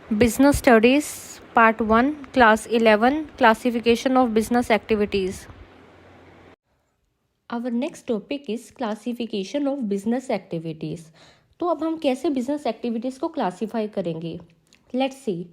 Business Studies Part 1 Class 11 Classification of Business Activities. Our next topic is Classification of Business Activities. तो अब हम कैसे business activities को classify करेंगे? Let's see.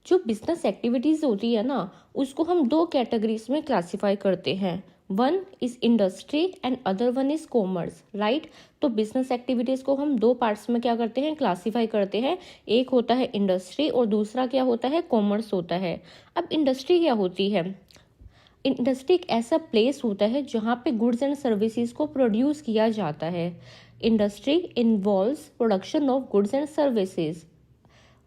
जो बिजनेस एक्टिविटीज़ होती है ना, उसको हम दो कैटेगरीज में क्लासीफाई करते हैं. One is industry and other one is commerce, right. तो बिजनेस एक्टिविटीज़ को हम दो पार्ट्स में क्या करते हैं, क्लासीफाई करते हैं. एक होता है इंडस्ट्री और दूसरा क्या होता है, कॉमर्स होता है. अब इंडस्ट्री क्या होती है? इंडस्ट्री एक ऐसा प्लेस होता है जहाँ पे गुड्स एंड सर्विसेज को प्रोड्यूस किया जाता है. Industry involves production of goods and services.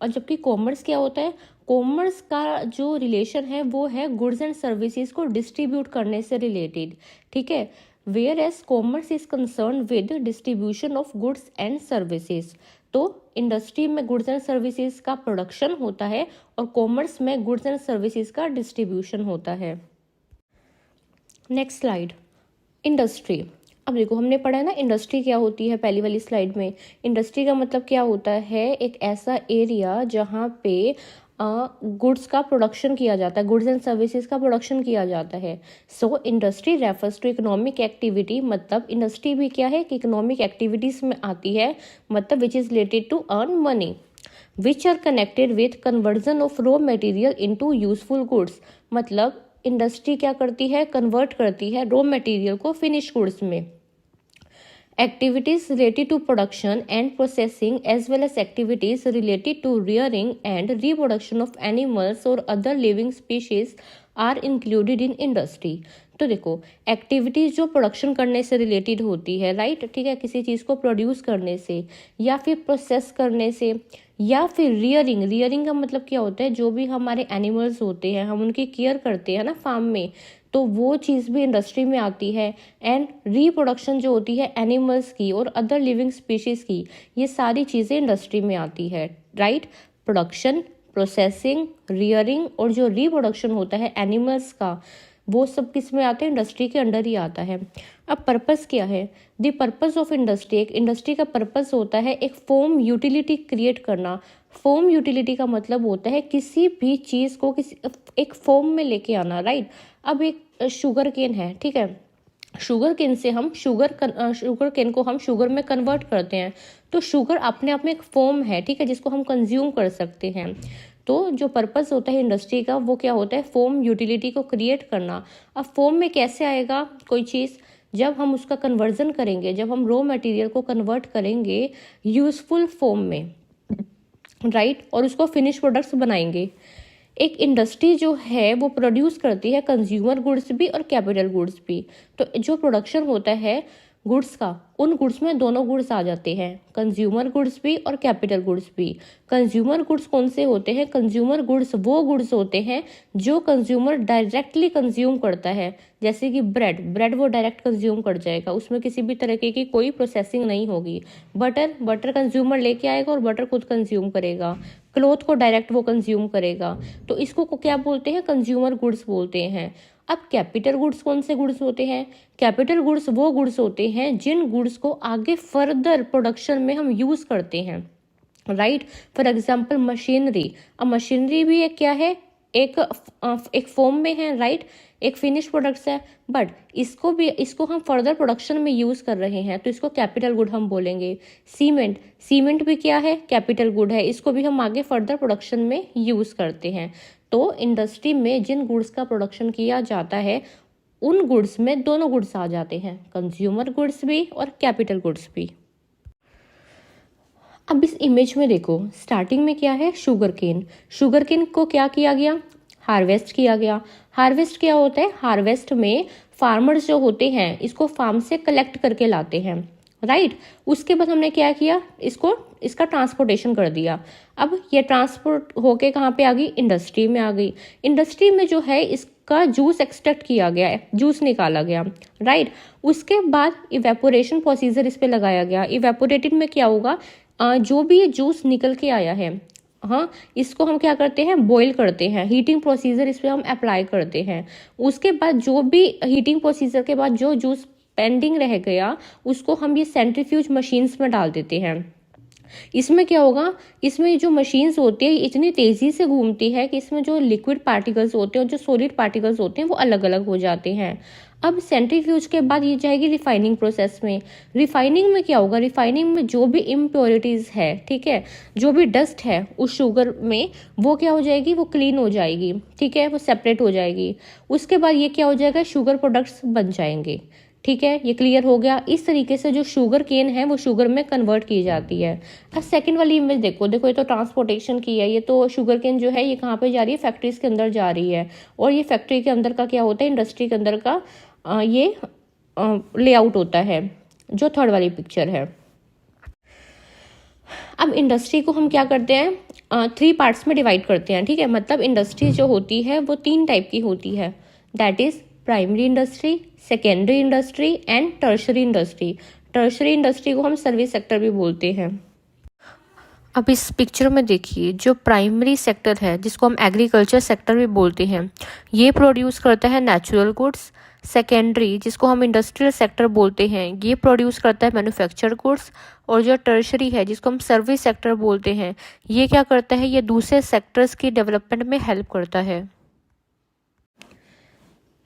और जबकि कॉमर्स क्या होता है, कॉमर्स का जो रिलेशन है वो है गुड्स एंड सर्विसेज को डिस्ट्रीब्यूट करने से रिलेटेड. ठीक है. Whereas commerce is concern with distribution of goods and services. तो इंडस्ट्री में गुड्स एंड सर्विसेज का प्रोडक्शन होता है और कॉमर्स में गुड्स एंड सर्विसेज का डिस्ट्रीब्यूशन होता है. Next slide, industry. अब देखो, हमने पढ़ा है ना इंडस्ट्री क्या होती है पहली वाली स्लाइड में. इंडस्ट्री का मतलब क्या होता है, एक ऐसा एरिया जहाँ पे गुड्स का प्रोडक्शन किया जाता है, गुड्स एंड सर्विसेज का प्रोडक्शन किया जाता है. So industry refers to economic activity. मतलब इंडस्ट्री भी क्या है कि इकोनॉमिक एक्टिविटीज में आती है, मतलब which is related to earn money, which are connected with conversion of raw material into useful goods. मतलब इंडस्ट्री क्या करती है, कन्वर्ट करती है रॉ मटेरियल को फिनिश गुड्स में. Activities related to production and processing as well as activities related to rearing and reproduction of animals और other living species are included in industry. तो देखो, एक्टिविटीज जो प्रोडक्शन करने से रिलेटेड होती है, राइट, ठीक है, किसी चीज़ को प्रोड्यूस करने से या फिर प्रोसेस करने से या फिर रियरिंग. रियरिंग का मतलब क्या होता है, जो भी हमारे एनिमल्स होते हैं हम उनकी केयर करते हैं ना फार्म में, तो वो चीज़ भी इंडस्ट्री में आती है. एंड रिप्रोडक्शन जो होती है एनिमल्स की और अदर लिविंग स्पीशीज़ की, ये सारी चीज़ें इंडस्ट्री में आती है, राइट. प्रोडक्शन, प्रोसेसिंग, रियरिंग और जो रिप्रोडक्शन होता है एनिमल्स का, वो सब किस में आते हैं, इंडस्ट्री के अंडर ही आता है. अब पर्पस क्या है, द पर्पस ऑफ इंडस्ट्री. एक इंडस्ट्री का पर्पस होता है एक फॉर्म यूटिलिटी क्रिएट करना. फॉर्म यूटिलिटी का मतलब होता है किसी भी चीज़ को किसी एक फॉर्म में लेके आना, राइट. अब एक शुगर केन है, ठीक है, शुगर केन से हम शुगर केन को हम शुगर में कन्वर्ट करते हैं. तो शुगर अपने आप में एक फॉर्म है, ठीक है, जिसको हम कंज्यूम कर सकते हैं. तो जो पर्पस होता है इंडस्ट्री का वो क्या होता है, फॉर्म यूटिलिटी को क्रिएट करना. अब फॉर्म में कैसे आएगा कोई चीज़, जब हम उसका कन्वर्जन करेंगे, जब हम रॉ मटेरियल को कन्वर्ट करेंगे यूजफुल फॉर्म में, राइट, और उसको फिनिश प्रोडक्ट्स बनाएंगे. एक इंडस्ट्री जो है वो प्रोड्यूस करती है कंज्यूमर गुड्स भी और कैपिटल गुड्स भी. तो जो प्रोडक्शन होता है गुड्स का, उन गुड्स में दोनों गुड्स आ जाते हैं, कंज्यूमर गुड्स भी और कैपिटल गुड्स भी. कंज्यूमर गुड्स कौन से होते हैं, कंज्यूमर गुड्स वो गुड्स होते हैं जो कंज्यूमर डायरेक्टली कंज्यूम करता है. जैसे कि ब्रेड वो डायरेक्ट कंज्यूम कर जाएगा, उसमें किसी भी तरीके की कोई प्रोसेसिंग नहीं होगी. बटर कंज्यूमर लेके आएगा और बटर खुद कंज्यूम करेगा. क्लॉथ को डायरेक्ट वो कंज्यूम करेगा. तो इसको क्या बोलते हैं, कंज्यूमर गुड्स बोलते हैं. अब कैपिटल गुड्स कौन से गुड्स होते हैं, कैपिटल गुड्स वो गुड्स होते हैं जिन गुड्स को आगे फर्दर प्रोडक्शन में हम यूज करते हैं, राइट. For example machinery. अब मशीनरी भी एक क्या है, एक फॉर्म में है, राइट, एक फिनिश प्रोडक्ट्स है, बट इसको हम फर्दर प्रोडक्शन में यूज कर रहे हैं, तो इसको कैपिटल गुड हम बोलेंगे. सीमेंट भी क्या है, कैपिटल गुड है, इसको भी हम आगे फर्दर प्रोडक्शन में यूज करते हैं. तो इंडस्ट्री में जिन गुड्स का प्रोडक्शन किया जाता है उन गुड्स में दोनों गुड्स आ जाते हैं, कंज्यूमर गुड्स भी और कैपिटल गुड्स भी. अब इस इमेज में देखो, स्टार्टिंग में क्या है, शुगर केन को क्या किया गया, हार्वेस्ट किया गया. हार्वेस्ट क्या होता है, हार्वेस्ट में फार्मर्स जो होते हैं इसको फार्म से कलेक्ट करके लाते हैं, राइट. उसके बाद हमने क्या किया, इसका ट्रांसपोर्टेशन कर दिया. अब ये ट्रांसपोर्ट होके कहाँ पे आ गई, इंडस्ट्री में आ गई. इंडस्ट्री में जो है इसका जूस एक्सट्रैक्ट किया गया है, जूस निकाला गया, राइट. उसके बाद इवेपोरेशन प्रोसीजर इस पे लगाया गया. इवेपोरेटेड में क्या होगा, जो भी ये जूस निकल के आया है, हाँ, इसको हम क्या करते हैं, बॉईल करते हैं. हीटिंग प्रोसीजर इस पे हम अप्लाई करते हैं. उसके बाद जो भी हीटिंग प्रोसीजर के बाद जो जूस पेंडिंग रह गया उसको हम ये सेंट्रीफ्यूज मशीन्स में डाल देते हैं. इसमें क्या होगा, इसमें जो मशीन्स होती है इतनी तेज़ी से घूमती है कि इसमें जो लिक्विड पार्टिकल्स होते हैं और जो सॉलिड पार्टिकल्स होते हैं वो अलग अलग हो जाते हैं। अब सेंट्रीफ्यूज के बाद ये जाएगी रिफाइनिंग प्रोसेस में। रिफाइनिंग में क्या होगा, रिफाइनिंग में जो भी इम्प्योरिटीज़ है, ठीक है, जो भी डस्ट है उस शुगर में, वो क्या हो जाएगी, वो क्लीन हो जाएगी, ठीक है, वो सेपरेट हो जाएगी। उसके बाद ये क्या हो जाएगा, शुगर प्रोडक्ट्स बन जाएंगे। ठीक है, ये क्लियर हो गया। इस तरीके से जो शुगर केन है वो शुगर में कन्वर्ट की जाती है। अब सेकंड वाली इमेज देखो, देखो ये तो ट्रांसपोर्टेशन की है। ये तो शुगर केन जो है ये कहाँ पे जा रही है, फैक्ट्रीज के अंदर जा रही है। और ये फैक्ट्री के अंदर का क्या होता है, इंडस्ट्री के अंदर का ये लेआउट होता है, जो थर्ड वाली पिक्चर है। अब इंडस्ट्री को हम क्या करते हैं, 3 पार्ट्स में डिवाइड करते हैं, ठीक है। मतलब इंडस्ट्री जो होती है वो 3 टाइप की होती है, that is primary industry, secondary industry and tertiary industry. Tertiary industry को हम सर्विस सेक्टर भी बोलते हैं। अब इस पिक्चर में देखिए, जो प्राइमरी सेक्टर है जिसको हम एग्रीकल्चर सेक्टर भी बोलते हैं, ये प्रोड्यूस करता है नेचुरल गुड्स। सेकेंडरी जिसको हम इंडस्ट्रियल सेक्टर बोलते हैं, ये प्रोड्यूस करता है मैन्युफैक्चर गुड्स। और जो टर्शरी है जिसको हम सर्विस सेक्टर बोलते हैं, ये क्या करता है, ये दूसरे सेक्टर्स की डेवलपमेंट में हेल्प करता है।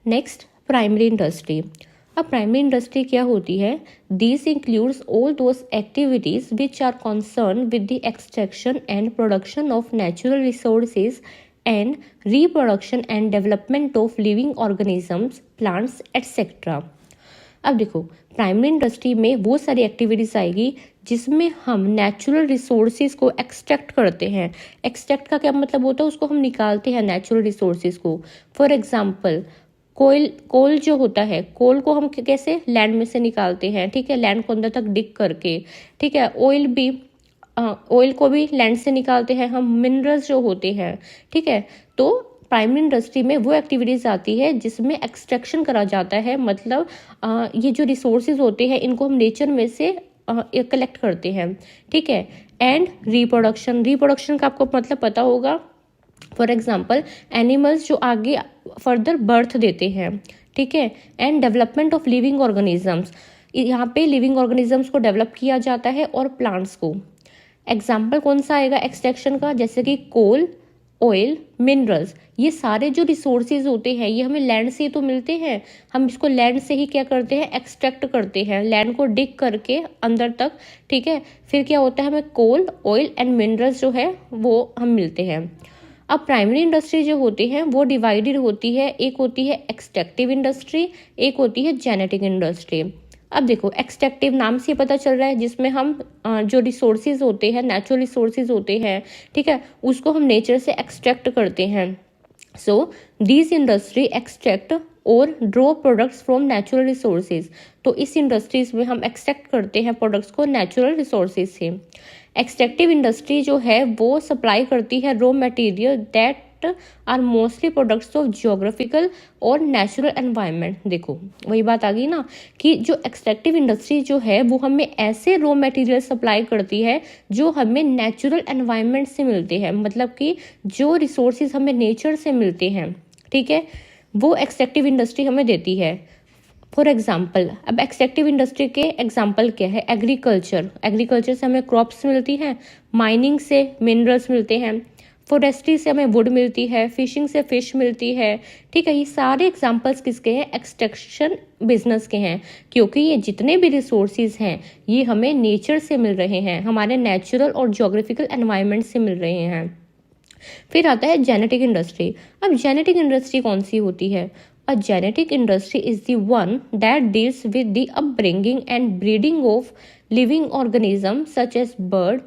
Next, primary industry. अब प्राइमरी इंडस्ट्री क्या होती है, this includes all those activities which are concern with the extraction and production of natural resources and reproduction and development of living organisms, plants etcetera. अब देखो, primary industry में वो सारी activities आएगी जिसमें हम नेचुरल रिसोर्सेज को एक्सट्रैक्ट करते हैं। एक्सट्रैक्ट का क्या मतलब होता है, उसको हम निकालते हैं नेचुरल रिसोर्सेज को। फॉर एग्जाम्पल, कोल जो होता है, कोल को हम कैसे लैंड में से निकालते हैं, ठीक है, लैंड को अंदर तक डिग करके, ठीक है। ऑयल को भी लैंड से निकालते हैं हम, मिनरल्स जो होते हैं, ठीक है। तो प्राइमरी इंडस्ट्री में वो एक्टिविटीज आती है जिसमें एक्सट्रैक्शन करा जाता है। मतलब ये जो रिसोर्सेज होते हैं इनको हम नेचर में से कलेक्ट करते हैं, ठीक है। एंड रिप्रोडक्शन का आपको मतलब पता होगा। फॉर एग्जाम्पल, एनिमल्स जो आगे फर्दर बर्थ देते हैं, ठीक है। And development of living organisms, यहाँ पे लिविंग ऑर्गेनिजम्स को डेवलप किया जाता है और प्लांट्स को। एग्जाम्पल कौन सा आएगा एक्सट्रैक्शन का, जैसे कि कोल, ऑयल, मिनरल्स, ये सारे जो रिसोर्सेज होते हैं ये हमें लैंड से तो मिलते हैं। हम इसको लैंड से ही क्या करते हैं, एक्सट्रैक्ट करते हैं, लैंड को डिग करके अंदर तक, ठीक है। फिर क्या होता है, हमें कोल, ऑयल एंड मिनरल्स जो है वो हम मिलते हैं। अब प्राइमरी इंडस्ट्री जो होती है वो डिवाइडेड होती है, एक होती है एक्सट्रैक्टिव इंडस्ट्री, एक होती है जेनेटिक इंडस्ट्री। अब देखो, एक्सट्रैक्टिव नाम से पता चल रहा है जिसमें हम जो रिसोर्सेज होते हैं, नेचुरल रिसोर्सेज होते हैं, ठीक है, उसको हम नेचर से एक्सट्रैक्ट करते हैं। सो दिस इंडस्ट्री एक्सट्रैक्ट और draw products from natural resources. तो इस इंडस्ट्रीज में हम एक्सट्रैक्ट करते हैं प्रोडक्ट्स को नेचुरल रिसोर्सेज से। एक्सट्रैक्टिव इंडस्ट्री जो है वो सप्लाई करती है raw material that are mostly products of geographical और नेचुरल एनवायरनमेंट। देखो वही बात आ गई ना कि जो एक्सट्रैक्टिव इंडस्ट्री जो है वो हमें ऐसे रॉ मटेरियल सप्लाई करती है जो हमें नेचुरल एनवायरनमेंट से मिलते हैं। मतलब कि जो रिसोर्सेज हमें नेचर से मिलते हैं, ठीक है, वो एक्सट्रैक्टिव इंडस्ट्री हमें देती है। फॉर एग्जाम्पल, अब एक्सट्रैक्टिव इंडस्ट्री के एग्जाम्पल क्या है, एग्रीकल्चर से हमें क्रॉप्स मिलती हैं, माइनिंग से मिनरल्स मिलते हैं, फॉरेस्ट्री से हमें वुड मिलती है, फिशिंग से फिश मिलती है, ठीक है। ये सारे एग्जाम्पल्स किसके हैं, एक्सट्रैक्शन बिजनेस के हैं, क्योंकि ये जितने भी रिसोर्सेज हैं ये हमें नेचर से मिल रहे हैं, हमारे नेचुरल और ज्योग्राफिकल एनवायरनमेंट से मिल रहे हैं। फिर आता है जेनेटिक इंडस्ट्री। अब जेनेटिक इंडस्ट्री कौन सी होती है, A genetic industry is the one that deals with the upbringing and breeding of living organisms such as bird,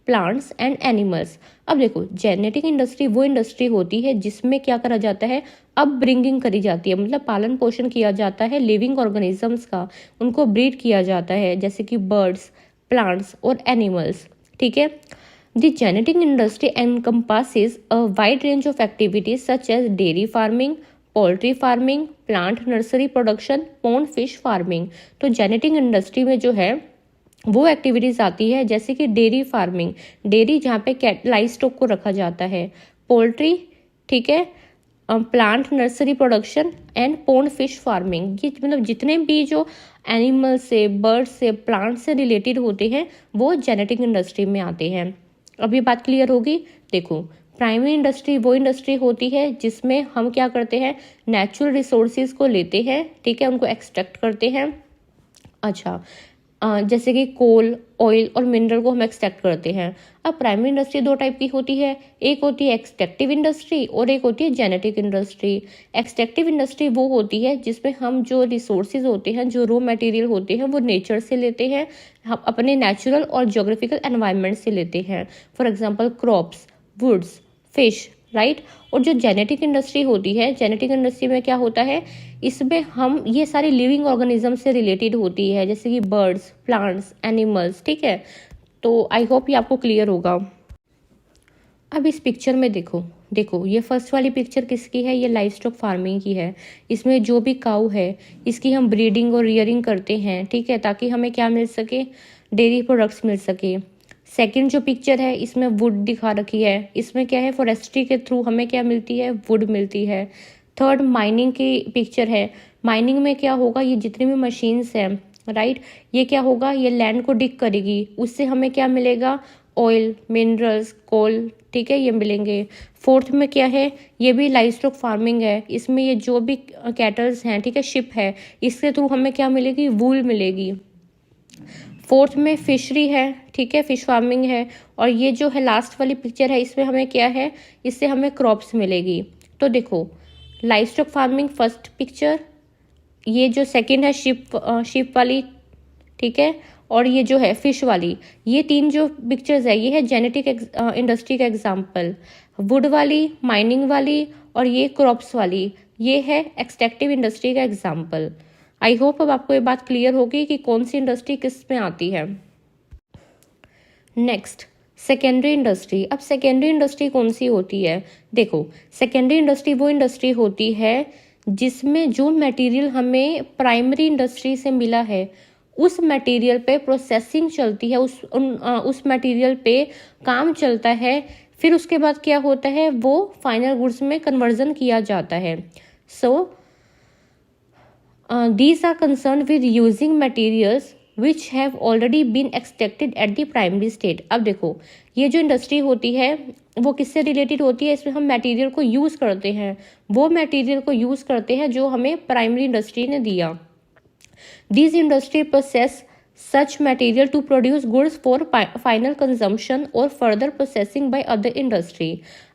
plants and animals। अब देखो, जेनेटिक इंडस्ट्री वो इंडस्ट्री होती है जिसमें क्या करा जाता है, अपब्रिंगिंग करी जाती है, मतलब पालन पोषण किया जाता है लिविंग ऑर्गेनिजम्स का, उनको ब्रीड किया जाता है, जैसे कि बर्ड्स, प्लांट्स और एनिमल्स, ठीक है। The genetic industry encompasses a wide range of activities such as dairy farming, poultry farming, plant nursery production, pond fish farming. तो जेनेटिक इंडस्ट्री में जो है वो एक्टिविटीज आती है जैसे कि डेयरी फार्मिंग, डेयरी जहाँ पे लाइव स्टॉक को रखा जाता है, पोल्ट्री, ठीक है, plant nursery production and pond fish farming. ये मतलब जितने भी जो एनिमल से, बर्ड से, प्लांट से रिलेटेड होते हैं वो जेनेटिक इंडस्ट्री में आते हैं। अब ये बात क्लियर होगी। देखो, प्राइमरी इंडस्ट्री वो इंडस्ट्री होती है जिसमें हम क्या करते हैं, नेचुरल रिसोर्सेज को लेते हैं, ठीक है, उनको एक्सट्रैक्ट करते हैं। अच्छा, जैसे कि कोल, ऑयल और मिनरल को हम एक्सट्रैक्ट करते हैं। अब प्राइमरी इंडस्ट्री दो टाइप की होती है, एक होती है एक्सट्रैक्टिव इंडस्ट्री और एक होती है जेनेटिक इंडस्ट्री। एक्सट्रैक्टिव इंडस्ट्री वो होती है जिसमें हम जो रिसोर्सेज होते हैं, जो रॉ मटेरियल होते हैं, वो नेचर से लेते हैं, हम अपने नेचुरल और ज्योग्राफिकल एनवायरनमेंट से लेते हैं। For example crops, woods, fish, right. और जो जेनेटिक इंडस्ट्री होती है, जेनेटिक इंडस्ट्री में क्या होता है, इसमें हम ये सारी लिविंग ऑर्गेनिज्म से रिलेटेड होती है, जैसे कि बर्ड्स, प्लांट्स, एनिमल्स, ठीक है। तो आई होप ये आपको क्लियर होगा। अब इस पिक्चर में देखो, देखो ये फर्स्ट वाली पिक्चर किसकी है, ये लाइव स्टॉक फार्मिंग की है। इसमें जो भी काऊ है इसकी हम ब्रीडिंग और रियरिंग करते हैं, ठीक है, ताकि हमें क्या मिल सके, डेयरी प्रोडक्ट्स मिल सके। सेकंड जो पिक्चर है इसमें वुड दिखा रखी है, इसमें क्या है, फॉरेस्ट्री के थ्रू हमें क्या मिलती है, वुड मिलती है। थर्ड माइनिंग की पिक्चर है, माइनिंग में क्या होगा, ये जितनी भी मशीन्स हैं, राइट, ये क्या होगा, ये लैंड को डिग करेगी, उससे हमें क्या मिलेगा, ऑयल, मिनरल्स, कोल, ठीक है, ये मिलेंगे। फोर्थ में क्या है, ये भी लाइव स्टॉक फार्मिंग है, इसमें ये जो भी कैटल्स हैं, ठीक है, शिप है, इसके थ्रू हमें क्या मिलेगी, वूल मिलेगी। फोर्थ में फिशरी है, ठीक है, फिश फार्मिंग है। और ये जो है लास्ट वाली पिक्चर है, इसमें हमें क्या है, इससे हमें क्रॉप्स मिलेगी। तो देखो, live stock farming first picture, ये जो सेकंड है शिप वाली, ठीक है, और ये जो है फिश वाली, ये तीन जो पिक्चर्स है ये है जेनेटिक इंडस्ट्री का एग्जाम्पल। वुड वाली, माइनिंग वाली और ये क्रॉप्स वाली, ये है एक्सट्रैक्टिव इंडस्ट्री का एग्जाम्पल। आई होप अब आपको ये बात क्लियर होगी कि कौन सी इंडस्ट्री किस में आती है। Next, secondary industry. अब सेकेंडरी इंडस्ट्री कौन सी होती है, देखो, सेकेंडरी इंडस्ट्री वो इंडस्ट्री होती है जिसमें जो मटेरियल हमें प्राइमरी इंडस्ट्री से मिला है उस मटेरियल पे प्रोसेसिंग चलती है, उस मटेरियल पे काम चलता है, फिर उसके बाद क्या होता है, वो फाइनल गुड्स में कन्वर्जन किया जाता है। सो these are concerned with using materials which have already been extracted at the primary state। अब देखो, ये जो इंडस्ट्री होती है वो किससे रिलेटेड होती है, इसमें हम मटेरियल को यूज़ करते हैं, वो मटेरियल को यूज़ करते हैं जो हमें प्राइमरी इंडस्ट्री ने दिया। These industry process such material to produce goods for final consumption or further processing by other industry।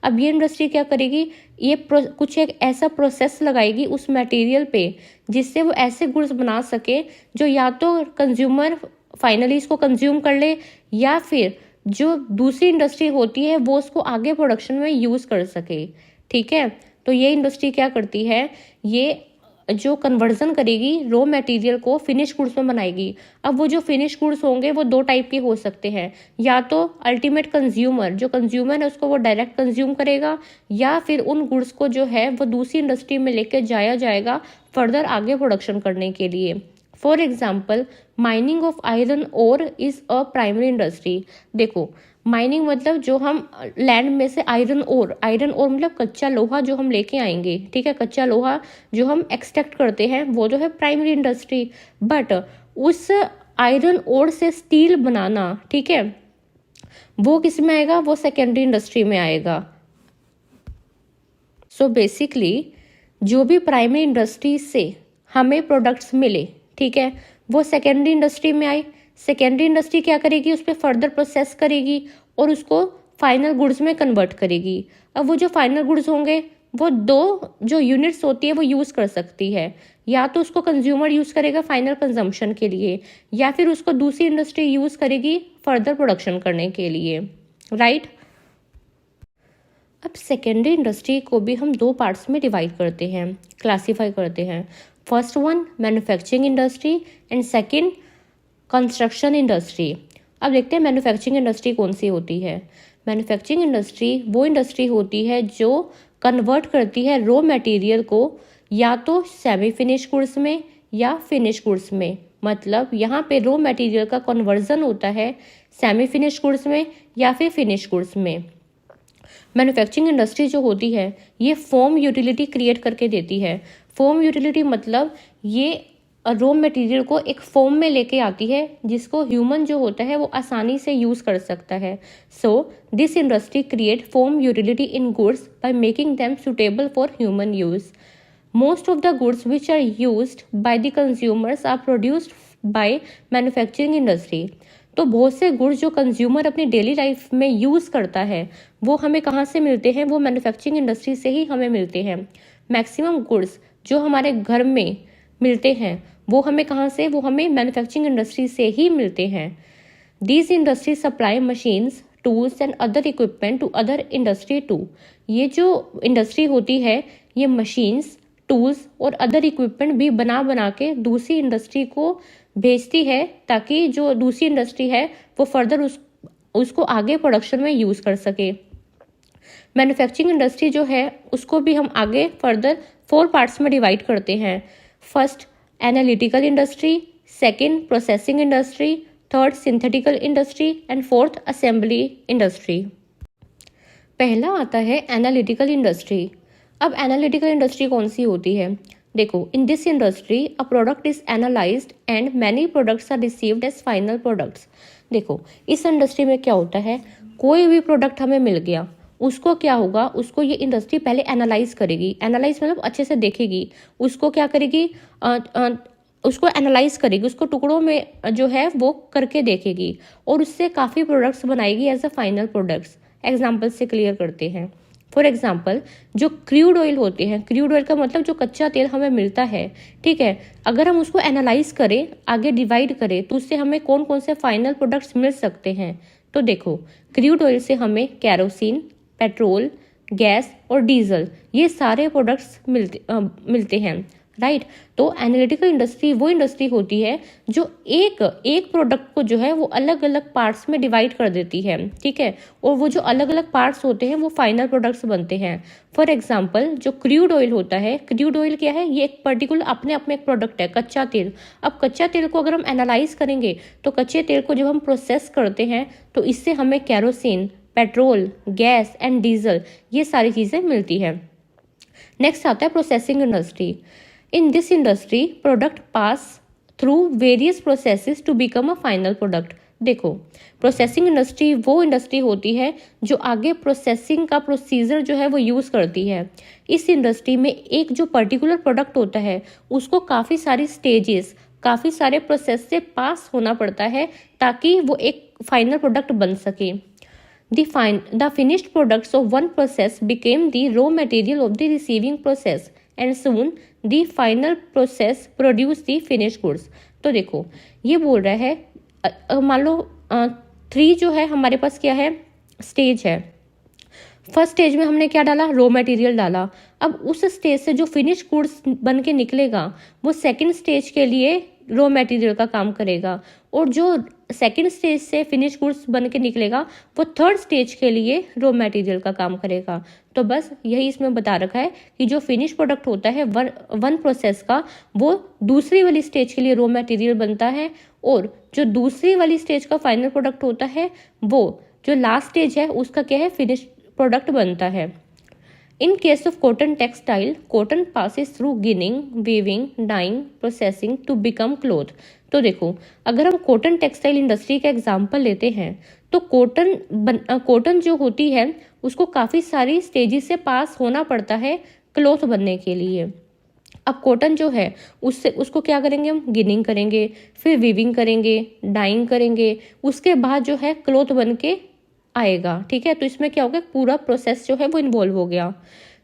अब ये इंडस्ट्री क्या करेगी, ये कुछ एक ऐसा प्रोसेस लगाएगी उस मटेरियल पे जिससे वो ऐसे गुड्स बना सके जो या तो कंज्यूमर फाइनली इसको कंज्यूम कर ले, या फिर जो दूसरी इंडस्ट्री होती है वो उसको आगे प्रोडक्शन में यूज़ कर सके, ठीक है। तो ये इंडस्ट्री क्या करती है, ये जो कन्वर्जन करेगी रॉ मटेरियल को फिनिश गुड्स में बनाएगी। अब वो जो फिनिश गुड्स होंगे वो दो टाइप के हो सकते हैं, या तो अल्टीमेट कंज्यूमर, जो कंज्यूमर है उसको वो डायरेक्ट कंज्यूम करेगा, या फिर उन गुड्स को जो है वो दूसरी इंडस्ट्री में लेकर जाया जाएगा फर्दर आगे प्रोडक्शन करने के लिए। For example, mining of iron ore is a primary industry. देखो, माइनिंग मतलब जो हम लैंड में से आयरन ओर मतलब कच्चा लोहा जो हम लेके आएंगे, ठीक है, कच्चा लोहा जो हम एक्सट्रैक्ट करते हैं वो जो है प्राइमरी इंडस्ट्री। बट उस आयरन ओर से स्टील बनाना, ठीक है, वो किस में आएगा, वो सेकेंडरी इंडस्ट्री में आएगा। सो बेसिकली जो भी प्राइमरी इंडस्ट्री से हमें प्रोडक्ट्स मिले, ठीक है, वो सेकेंडरी इंडस्ट्री में आए। सेकेंडरी इंडस्ट्री क्या करेगी, उस पर फर्दर प्रोसेस करेगी और उसको फाइनल गुड्स में कन्वर्ट करेगी। अब वो जो फाइनल गुड्स होंगे वो दो जो यूनिट्स होती है वो यूज़ कर सकती है, या तो उसको कंज्यूमर यूज़ करेगा फाइनल कंजम्पशन के लिए, या फिर उसको दूसरी इंडस्ट्री यूज़ करेगी फर्दर प्रोडक्शन करने के लिए, राइट। अब सेकेंडरी इंडस्ट्री को भी हम दो पार्ट्स में डिवाइड करते हैं, क्लासीफाई करते हैं। First one manufacturing industry and second construction industry. अब देखते हैं मैन्युफैक्चरिंग इंडस्ट्री कौन सी होती है। मैन्युफैक्चरिंग इंडस्ट्री वो इंडस्ट्री होती है जो कन्वर्ट करती है रॉ मटेरियल को या तो सेमी फिनिश गुड्स में या फिनिश गुड्स में। मतलब यहाँ पे रॉ मटेरियल का कन्वर्जन होता है सेमी फिनिश गुड्स में या फिर फिनिश गुड्स में। मैन्युफैक्चरिंग इंडस्ट्री जो होती है ये फॉर्म यूटिलिटी क्रिएट करके देती है। फॉर्म यूटिलिटी मतलब ये रॉ मटेरियल को एक फॉर्म में लेके आती है जिसको ह्यूमन जो होता है वो आसानी से यूज कर सकता है. So this industry create form utility in goods by making them suitable for human use. Most of the goods which are used by the consumers are produced by manufacturing industry. तो बहुत से goods जो consumer अपनी daily life में use करता है वो हमें कहाँ से मिलते हैं, वो मैन्युफैक्चरिंग इंडस्ट्री से ही हमें मिलते हैं. मैक्सिमम गुड्स जो हमारे घर में मिलते हैं वो हमें कहाँ से, वो हमें मैन्युफैक्चरिंग इंडस्ट्री से ही मिलते हैं. These industry supply machines, tools and other equipment to other industry too. ये जो इंडस्ट्री होती है ये मशीन्स, टूल्स और अदर इक्विपमेंट भी बना के दूसरी इंडस्ट्री को भेजती है ताकि जो दूसरी इंडस्ट्री है वो फर्दर उसको आगे प्रोडक्शन में यूज कर सके. मैन्युफैक्चरिंग इंडस्ट्री जो है उसको भी हम आगे फर्दर 4 पार्ट्स में डिवाइड करते हैं. First analytical industry, second processing industry, third synthetical industry and fourth assembly industry. पहला आता है एनालिटिकल इंडस्ट्री. अब एनालिटिकल इंडस्ट्री कौन सी होती है? देखो, in this industry a product is analysed and many products are received as final products. देखो, इस इंडस्ट्री में क्या होता है, कोई भी प्रोडक्ट हमें मिल गया, उसको क्या होगा, उसको ये इंडस्ट्री पहले एनालाइज करेगी. एनालाइज मतलब अच्छे से देखेगी, उसको क्या करेगी, उसको एनालाइज करेगी, उसको टुकड़ों में जो है वो करके देखेगी और उससे काफ़ी प्रोडक्ट्स बनाएगी as a final products. Example से क्लियर करते हैं. फॉर एग्जाम्पल, जो क्रूड ऑयल होते हैं, क्रूड ऑयल का मतलब जो कच्चा तेल हमें मिलता है, ठीक है, अगर हम उसको एनालाइज करें, आगे डिवाइड करें तो उससे हमें कौन कौन से फाइनल प्रोडक्ट्स मिल सकते हैं. तो देखो, क्रूड ऑयल से हमें कैरोसिन, पेट्रोल, गैस और डीजल ये सारे प्रोडक्ट्स मिलते हैं, राइट. तो एनालिटिकल इंडस्ट्री वो इंडस्ट्री होती है जो एक प्रोडक्ट को जो है वो अलग अलग पार्ट्स में डिवाइड कर देती है, ठीक है, और वो जो अलग अलग पार्ट्स होते हैं वो फाइनल प्रोडक्ट्स बनते हैं. फॉर एग्जांपल, जो क्रूड ऑयल होता है, क्रूड ऑयल क्या है, ये एक पर्टिकुलर अपने आप में एक प्रोडक्ट है, कच्चा तेल. अब कच्चा तेल को अगर हम एनालाइज करेंगे तो कच्चे तेल को जब हम प्रोसेस करते हैं तो इससे हमें kerosene, petrol, gas and diesel ये सारी चीज़ें मिलती है. नेक्स्ट आता है processing industry. In this industry product pass through various processes to become a final product. देखो, प्रोसेसिंग इंडस्ट्री वो इंडस्ट्री होती है जो आगे प्रोसेसिंग का प्रोसीजर जो है वो यूज़ करती है. इस इंडस्ट्री में एक जो पर्टिकुलर प्रोडक्ट होता है उसको काफ़ी सारी स्टेजेस, काफ़ी सारे प्रोसेस से पास होना पड़ता है ताकि वो एक फाइनल प्रोडक्ट बन सके. The finished products of one process became the raw material of the receiving process and soon the final process produced the finished goods. तो देखो, ये बोल रहा है, मान लो 3 जो है हमारे पास क्या है, स्टेज है. फर्स्ट स्टेज में हमने क्या डाला, रॉ मटेरियल डाला. अब उस स्टेज से जो फिनिश गुड्स बन के निकलेगा वो सेकंड स्टेज के लिए रॉ मटेरियल का काम करेगा और जो सेकंड स्टेज से फिनिश गुड्स बन के निकलेगा वो थर्ड स्टेज के लिए रॉ मटेरियल का काम करेगा. तो बस यही इसमें बता रखा है कि जो फिनिश प्रोडक्ट होता है वन प्रोसेस का वो दूसरी वाली स्टेज के लिए रॉ मटेरियल बनता है और जो दूसरी वाली स्टेज का फाइनल प्रोडक्ट होता है वो जो लास्ट स्टेज है उसका क्या है, फिनिश प्रोडक्ट बनता है. In case of cotton textile, cotton passes through ginning, weaving, dyeing, processing to become cloth. तो देखो, अगर हम कॉटन टेक्सटाइल इंडस्ट्री का एग्जांपल लेते हैं तो कॉटन जो होती है उसको काफ़ी सारी स्टेजेस से पास होना पड़ता है क्लॉथ बनने के लिए. अब कॉटन जो है उसको क्या करेंगे, हम गिनिंग करेंगे, फिर वीविंग करेंगे, डाइंग करेंगे, उसके बाद जो है क्लॉथ बन के आएगा, ठीक है. तो इसमें क्या हो गया, पूरा प्रोसेस जो है वो इन्वॉल्व हो गया.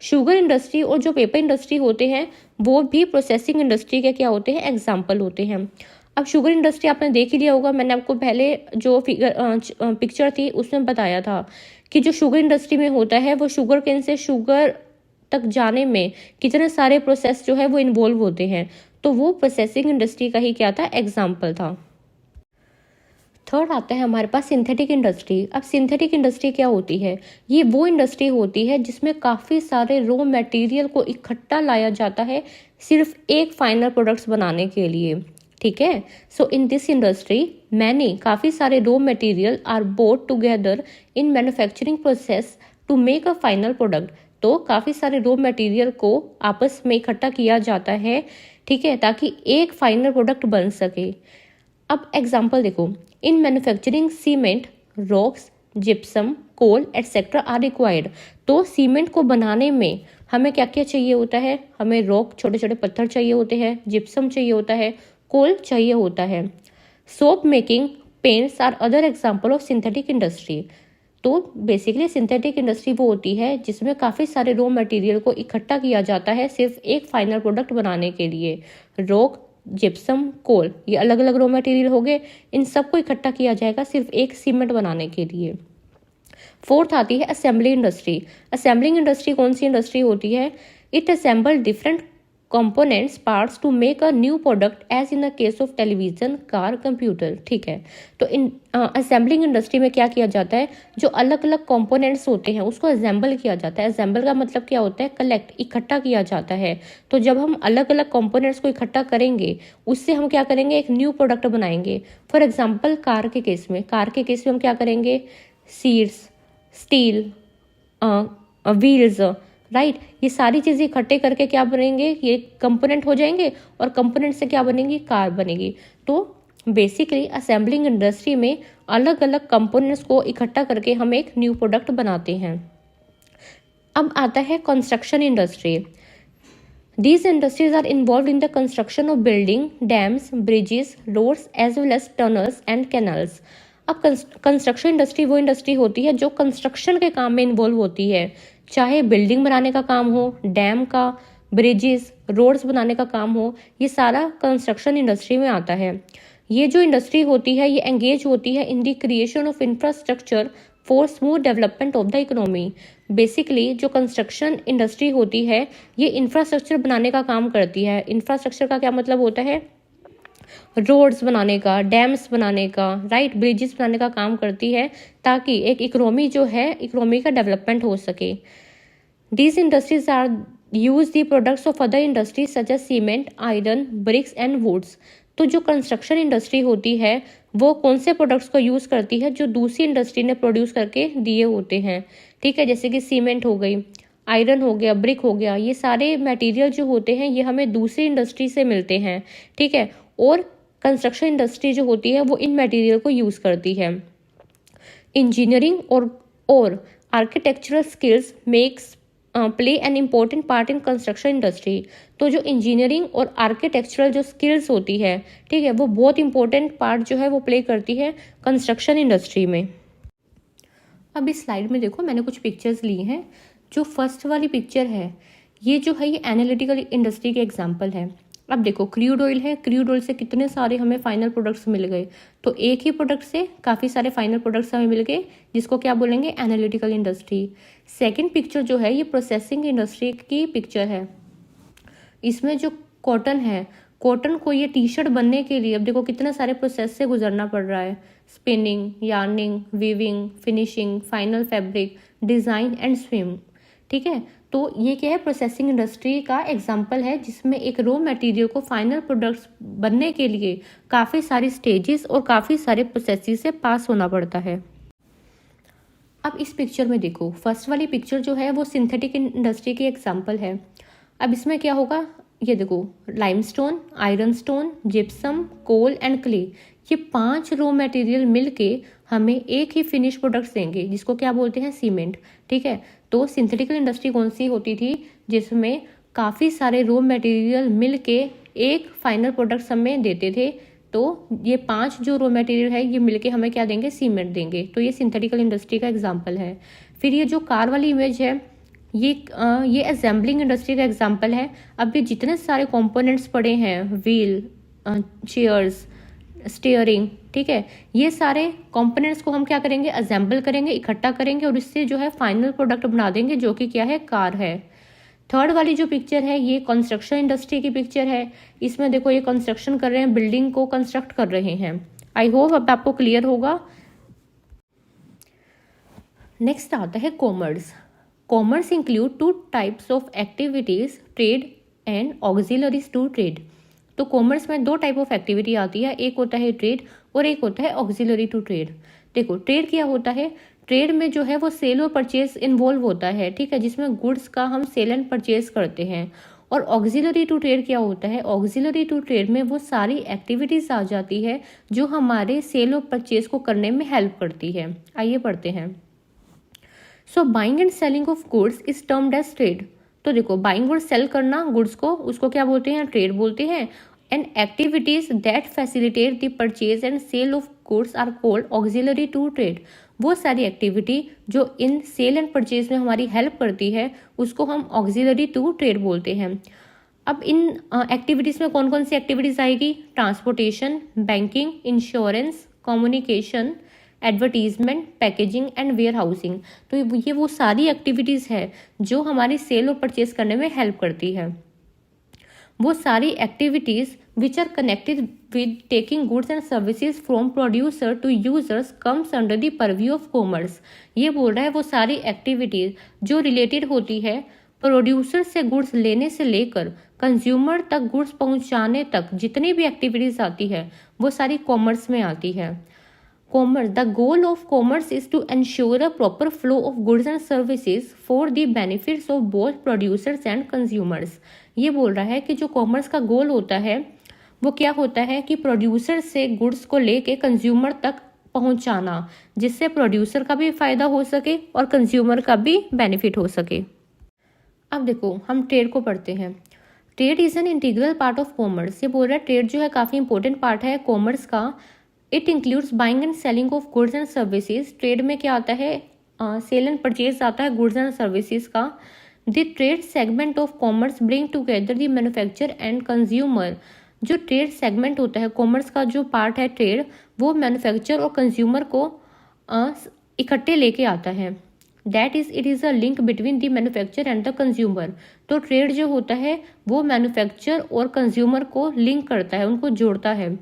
शुगर इंडस्ट्री और जो पेपर इंडस्ट्री होते हैं वो भी प्रोसेसिंग इंडस्ट्री के क्या होते हैं, एग्जाम्पल होते हैं. अब शुगर इंडस्ट्री आपने देख ही लिया होगा, मैंने आपको पहले जो पिक्चर थी उसमें बताया था कि जो शुगर इंडस्ट्री में होता है वो शुगर केन से शुगर तक जाने में कितने सारे प्रोसेस जो है वो इन्वॉल्व होते हैं. तो वो प्रोसेसिंग इंडस्ट्री का ही क्या था, एग्जाम्पल था. थर्ड आता है हमारे पास सिंथेटिक इंडस्ट्री. अब सिंथेटिक इंडस्ट्री क्या होती है, ये वो इंडस्ट्री होती है जिसमें काफ़ी सारे रॉ मटेरियल को इकट्ठा लाया जाता है सिर्फ एक फाइनल प्रोडक्ट्स बनाने के लिए, ठीक है. So in this industry many काफ़ी सारे raw material are bought together in manufacturing process to make a final product. तो काफ़ी सारे रॉ मटेरियल को आपस में इकट्ठा किया जाता है, ठीक है, ताकि एक फाइनल प्रोडक्ट बन सके। अब एग्जाम्पल देखो, in manufacturing cement, rocks, gypsum, coal etcetera are required. तो सीमेंट को बनाने में हमें क्या क्या चाहिए होता है? हमें रॉक, छोटे छोटे पत्थर चाहिए होते हैं, जिप्सम चाहिए होता है, कोल चाहिए होता है। Soap making, paints are other example of synthetic industry. तो बेसिकली सिंथेटिक इंडस्ट्री वो होती है जिसमें काफ़ी सारे रॉ मटेरियल को इकट्ठा किया जाता है सिर्फ एक फाइनल प्रोडक्ट बनाने के लिए। रॉक, जिप्सम, कोल, ये अलग अलग रॉ मटेरियल हो गए, इन सबको इकट्ठा किया जाएगा सिर्फ एक सीमेंट बनाने के लिए। फोर्थ आती है असेंबली इंडस्ट्री। असेंबलिंग इंडस्ट्री कौन सी इंडस्ट्री होती है? It assemble different components parts to make a new product as in the case of television, car, computer, ठीक है। तो इन असेंबलिंग इंडस्ट्री में क्या किया जाता है? जो अलग अलग कंपोनेंट्स होते हैं उसको असेंबल किया जाता है। असेंबल का मतलब क्या होता है? कलेक्ट, इकट्ठा किया जाता है। तो जब हम अलग अलग कंपोनेंट्स को इकट्ठा करेंगे उससे हम क्या करेंगे? एक न्यू प्रोडक्ट बनाएंगे। फॉर एग्जाम्पल कार के केस में हम क्या करेंगे? सीट्स, स्टील, व्हील्स, राइट, ये सारी चीज़ें इकट्ठे करके क्या बनेंगे? ये कंपोनेंट हो जाएंगे और कंपोनेंट से क्या बनेगी? कार बनेगी। तो बेसिकली असेंबलिंग इंडस्ट्री में अलग अलग कंपोनेंट्स को इकट्ठा करके हम एक न्यू प्रोडक्ट बनाते हैं। अब आता है construction industry. These industries are involved in the construction of building, dams, bridges, roads as well as tunnels and canals. अब कंस्ट्रक्शन इंडस्ट्री वो इंडस्ट्री होती है जो कंस्ट्रक्शन के काम में इन्वॉल्व होती है, चाहे बिल्डिंग बनाने का काम हो, डैम का, ब्रिजेस, रोड्स बनाने का काम हो, ये सारा कंस्ट्रक्शन इंडस्ट्री में आता है। ये जो इंडस्ट्री होती है ये एंगेज होती है in the creation of infrastructure for smooth development of the economy. Basically जो कंस्ट्रक्शन इंडस्ट्री होती है ये इंफ्रास्ट्रक्चर बनाने का काम करती है। इंफ्रास्ट्रक्चर का क्या मतलब होता है? रोड्स बनाने का, डैम्स बनाने का, राइट, ब्रिजेस बनाने का काम करती है ताकि एक इकोनॉमी जो है, इकोनॉमी का डेवलपमेंट हो सके। These industries are use the products of other industries such as cement, iron, bricks and woods। तो जो कंस्ट्रक्शन इंडस्ट्री होती है वो कौन से प्रोडक्ट्स को यूज़ करती है? जो दूसरी इंडस्ट्री ने प्रोड्यूस करके दिए होते हैं, ठीक है, जैसे कि सीमेंट हो गई, आयरन हो गया, ब्रिक हो गया, ये सारे मटेरियल जो होते हैं ये हमें दूसरी इंडस्ट्री से मिलते हैं, ठीक है। और कंस्ट्रक्शन इंडस्ट्री जो होती है वो इन मटेरियल को यूज़ करती है। इंजीनियरिंग और architectural skills makes play an important part in construction industry. तो जो इंजीनियरिंग और आर्किटेक्चरल जो स्किल्स होती है, ठीक है, वो बहुत इंपॉर्टेंट पार्ट जो है वो प्ले करती है कंस्ट्रक्शन इंडस्ट्री में। अब इस स्लाइड में देखो मैंने कुछ पिक्चर्स ली हैं। जो फर्स्ट वाली पिक्चर है ये जो है ये एनालिटिकल इंडस्ट्री के एग्जाम्पल है। अब देखो क्रूड ऑयल है, क्रूड ऑयल से कितने सारे हमें फाइनल प्रोडक्ट्स मिल गए। तो एक ही प्रोडक्ट से काफ़ी सारे फाइनल प्रोडक्ट्स हमें मिल गए जिसको क्या बोलेंगे? Analytical industry. सेकंड पिक्चर जो है ये प्रोसेसिंग इंडस्ट्री की पिक्चर है। इसमें जो कॉटन है, कॉटन को ये टी शर्ट बनने के लिए अब देखो कितने सारे प्रोसेस से गुजरना पड़ रहा है। Spinning, yarning, weaving, finishing, final fabric, design and swim, ठीक है। तो ये क्या है? प्रोसेसिंग इंडस्ट्री का एग्जाम्पल है जिसमें एक रॉ मटेरियल को फाइनल प्रोडक्ट्स बनने के लिए काफ़ी सारी स्टेजेस और काफ़ी सारे प्रोसेसेस से पास होना पड़ता है। अब इस पिक्चर में देखो, फर्स्ट वाली पिक्चर जो है वो सिंथेटिक इंडस्ट्री की एग्जाम्पल है। अब इसमें क्या होगा? ये देखो, limestone, iron stone, gypsum, coal and clay, ये 5 रॉ मटेरियल मिलके हमें एक ही फिनिश प्रोडक्ट्स देंगे जिसको क्या बोलते हैं? सीमेंट, ठीक है। तो सिंथेटिकल इंडस्ट्री कौन सी होती थी? जिसमें काफ़ी सारे रॉ मटेरियल मिलके एक फाइनल प्रोडक्ट्स हमें देते थे। तो ये 5 जो रॉ मटेरियल है ये मिलके हमें क्या देंगे? सीमेंट देंगे। तो ये सिंथेटिकल इंडस्ट्री का एग्जाम्पल है। फिर ये जो कार वाली इमेज है ये असेंबलिंग इंडस्ट्री का एग्जाम्पल है। अब ये जितने सारे कंपोनेंट्स पड़े हैं, व्हील, चेयर्स, स्टीयरिंग, ठीक है, ये सारे कंपोनेंट्स को हम क्या करेंगे? असेंबल करेंगे, इकट्ठा करेंगे और इससे जो है फाइनल प्रोडक्ट बना देंगे जो कि क्या है? कार है। थर्ड वाली जो पिक्चर है ये कंस्ट्रक्शन इंडस्ट्री की पिक्चर है। इसमें देखो ये कंस्ट्रक्शन कर रहे हैं, बिल्डिंग को कंस्ट्रक्ट कर रहे हैं। आई होप अब आपको क्लियर होगा। नेक्स्ट आता है commerce. Commerce include 2 types of activities, trade and auxiliaries to trade. तो कॉमर्स में 2 टाइप ऑफ एक्टिविटी आती है, एक होता है ट्रेड और एक होता है ऑक्सिलरी टू ट्रेड। देखो ट्रेड क्या होता है? ट्रेड में जो है वो सेल और परचेज इन्वॉल्व होता है, ठीक है, जिसमें गुड्स का हम सेल एंड परचेज करते हैं। और ऑक्सिलरी टू ट्रेड क्या होता है? ऑक्सिलरी टू ट्रेड में वो सारी एक्टिविटीज आ जाती है जो हमारे सेल और परचेज को करने में हेल्प करती है। आइए पढ़ते हैं। So buying and selling of goods is termed as trade. तो देखो, बाइंग और सेल करना गुड्स को, उसको क्या बोलते हैं? ट्रेड बोलते हैं। And activities that facilitate the purchase and sale of goods are called auxiliary to trade. वो सारी एक्टिविटी जो इन सेल एंड परचेज में हमारी हेल्प करती है उसको हम ऑक्सिलरी टू ट्रेड बोलते हैं। अब इन एक्टिविटीज में कौन कौन सी एक्टिविटीज आएगी? Transportation, banking, insurance, communication, advertisement, packaging and warehousing. तो ये वो सारी एक्टिविटीज़ है जो हमारी सेल और परचेज करने में हेल्प करती है। वो सारी activities which are connected with taking goods and services from producer to users comes under the purview of commerce. ये बोल रहा है वो सारी एक्टिविटीज़ जो रिलेटेड होती है प्रोड्यूसर से गुड्स लेने से लेकर कंज्यूमर तक गुड्स पहुंचाने तक, जितनी भी एक्टिविटीज़ आती है वो सारी कॉमर्स में आती है। Commerce. The goal of commerce is to ensure a proper flow of goods and services for the benefits of both producers and consumers. ये बोल रहा है कि जो कॉमर्स का गोल होता है वो क्या होता है कि प्रोड्यूसर से गुड्स को लेके कंज्यूमर तक पहुंचाना, जिससे प्रोड्यूसर का भी फायदा हो सके और कंज्यूमर का भी बेनिफिट हो सके। अब देखो, हम ट्रेड को पढ़ते हैं। Trade is an integral part of commerce. ये बोल रहा है ट्रेड जो है काफ़ी इंपॉर्टेंट पार्ट है कॉमर्स का। It includes buying and selling of goods and services. Trade में क्या आता है? सेल एंड परचेज आता है गुड्स एंड सर्विसेज का। The trade segment of commerce bring together the manufacture and consumer. जो ट्रेड सेगमेंट होता है कॉमर्स का, जो पार्ट है ट्रेड, वो मैन्युफैक्चर और कंज्यूमर को इकट्ठे लेके आता है। That is it is a link between the manufacture and the consumer. तो ट्रेड जो होता है वो मैन्युफैक्चर और कंज्यूमर को लिंक करता है, उनको जोड़ता है।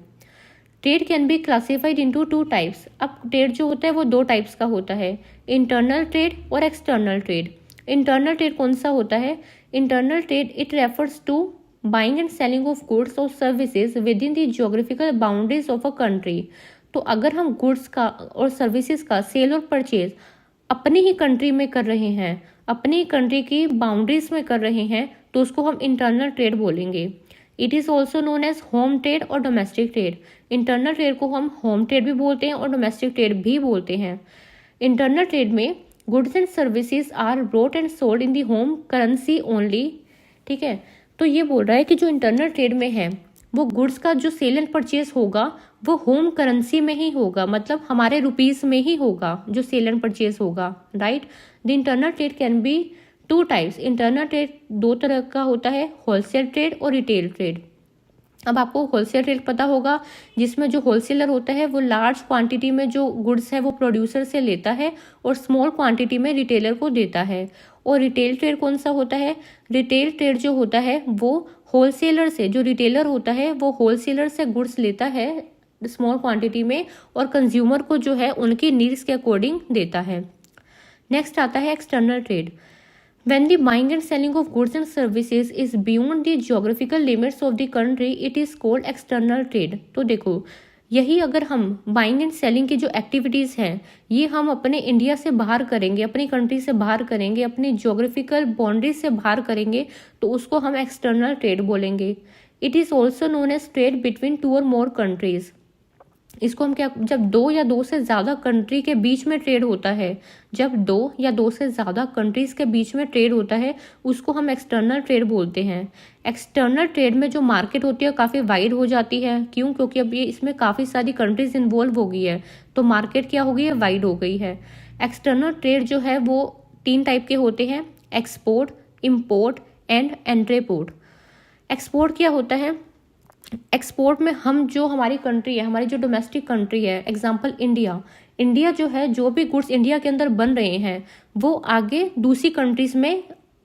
Trade can be classified into two types. अब ट्रेड जो होता है वो दो टाइप्स का होता है, इंटरनल ट्रेड और एक्सटर्नल ट्रेड। इंटरनल ट्रेड कौन सा होता है? Internal trade it refers to buying and selling of goods और services within the geographical boundaries of a country. तो अगर हम गुड्स का और सर्विसेज का सेल और परचेज अपनी ही कंट्री में कर रहे हैं, अपनी कंट्री की बाउंड्रीज में कर रहे हैं, तो उसको हम इंटरनल ट्रेड बोलेंगे। It is also known age home trade और डोमेस्टिक ट्रेड। इंटरनल ट्रेड को हम होम ट्रेड भी बोलते हैं और डोमेस्टिक ट्रेड भी बोलते हैं। इंटरनल ट्रेड में goods and services are brought and sold in the home currency only. ठीक है, तो ये बोल रहा है कि जो इंटरनल ट्रेड में है वो गुड्स का जो सेल एंड परचेज होगा वो होम करेंसी में ही होगा, मतलब हमारे रुपीज़ में ही होगा जो सेल एंड परचेज होगा, right. The internal trade can B two types. Internal trade दो तरह का होता है, होलसेल ट्रेड और रिटेल ट्रेड। अब आपको होलसेल ट्रेड पता होगा, जिसमें जो होलसेलर होता है वो लार्ज क्वांटिटी में जो गुड्स है वो प्रोड्यूसर से लेता है और स्मॉल क्वांटिटी में रिटेलर को देता है। और रिटेल ट्रेड कौन सा होता है? रिटेल ट्रेड जो होता है वो होलसेलर से, जो रिटेलर होता है वो होलसेलर से गुड्स लेता है स्मॉल क्वांटिटी में और कंज्यूमर को जो है उनकी नीड्स के अकॉर्डिंग देता है। नेक्स्ट आता है external trade. When the buying and selling of goods and services is beyond the geographical limits of the country, it is called external trade. तो देखो, यही अगर हम बाइंग एंड सेलिंग की जो एक्टिविटीज़ हैं ये हम अपने इंडिया से बाहर करेंगे, अपनी कंट्री से बाहर करेंगे, अपनी जियोग्राफिकल बाउंड्री से बाहर करेंगे, तो उसको हम एक्सटर्नल ट्रेड बोलेंगे। It is also known as trade between two और मोर कंट्रीज। इसको हम क्या, जब दो या दो से ज़्यादा कंट्री के बीच में ट्रेड होता है, जब दो या दो से ज़्यादा कंट्रीज़ के बीच में ट्रेड होता है उसको हम एक्सटर्नल ट्रेड बोलते हैं। एक्सटर्नल ट्रेड में जो मार्केट होती है काफ़ी वाइड हो जाती है। क्यों? क्योंकि अब ये इसमें काफ़ी सारी कंट्रीज इन्वॉल्व हो गई है, तो मार्केट क्या हो गई है? वाइड हो गई है। एक्सटर्नल ट्रेड जो है वो तीन टाइप के होते हैं, एक्सपोर्ट, इम्पोर्ट एंड एंट्रीपोर्ट। एक्सपोर्ट क्या होता है? एक्सपोर्ट में हम जो हमारी कंट्री है, हमारी जो डोमेस्टिक कंट्री है, एग्जांपल इंडिया, इंडिया जो है जो भी गुड्स इंडिया के अंदर बन रहे हैं वो आगे दूसरी कंट्रीज में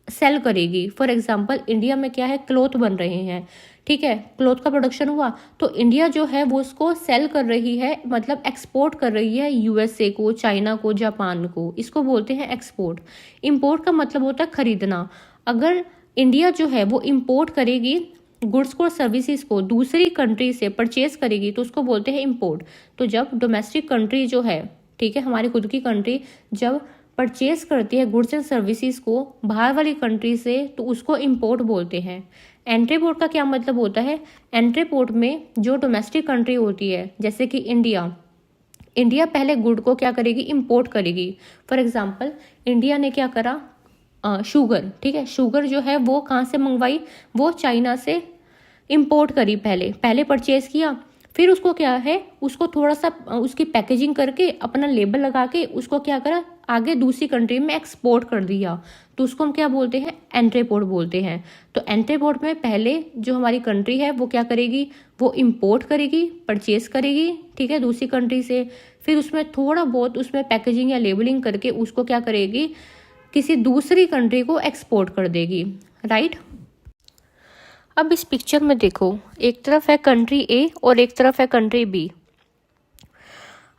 सेल करेगी। फॉर एग्जांपल इंडिया में क्या है, क्लॉथ बन रहे हैं, ठीक है, क्लॉथ का प्रोडक्शन हुआ तो इंडिया जो है वो उसको सेल कर रही है, मतलब एक्सपोर्ट कर रही है यूएसए को, चाइना को, जापान को। इसको बोलते हैं एक्सपोर्ट। इम्पोर्ट का मतलब होता है खरीदना। अगर इंडिया जो है वो इम्पोर्ट करेगी गुड्स को, सर्विसेज को दूसरी कंट्री से परचेज करेगी तो उसको बोलते हैं इंपोर्ट। तो जब डोमेस्टिक कंट्री जो है ठीक है, हमारी खुद की कंट्री जब परचेज करती है गुड्स एंड सर्विसेज को बाहर वाली कंट्री से तो उसको इम्पोर्ट बोलते हैं। एंट्री पोर्ट का क्या मतलब होता है? एंट्री पोर्ट में जो डोमेस्टिक कंट्री होती है जैसे कि इंडिया पहले गुड को क्या करेगी? इम्पोर्ट करेगी। फॉर एग्जाम्पल इंडिया ने क्या करा? शुगर, ठीक है, शुगर जो है वो कहाँ से मंगवाई? वो चाइना से इम्पोर्ट करी, पहले परचेज किया, फिर उसको क्या है, उसको थोड़ा सा उसकी पैकेजिंग करके अपना लेबल लगा के उसको क्या करा? आगे दूसरी कंट्री में एक्सपोर्ट कर दिया, तो उसको हम क्या बोलते हैं? एंट्री पोर्ट बोलते हैं। तो एंट्री पोर्ट में पहले जो हमारी कंट्री है वो क्या करेगी? वो इम्पोर्ट करेगी, परचेज करेगी, ठीक है, दूसरी कंट्री से, फिर उसमें थोड़ा बहुत उसमें पैकेजिंग या लेबलिंग करके उसको क्या करेगी? किसी दूसरी कंट्री को एक्सपोर्ट कर देगी, राइट। अब इस पिक्चर में देखो, एक तरफ है कंट्री ए और एक तरफ है कंट्री बी।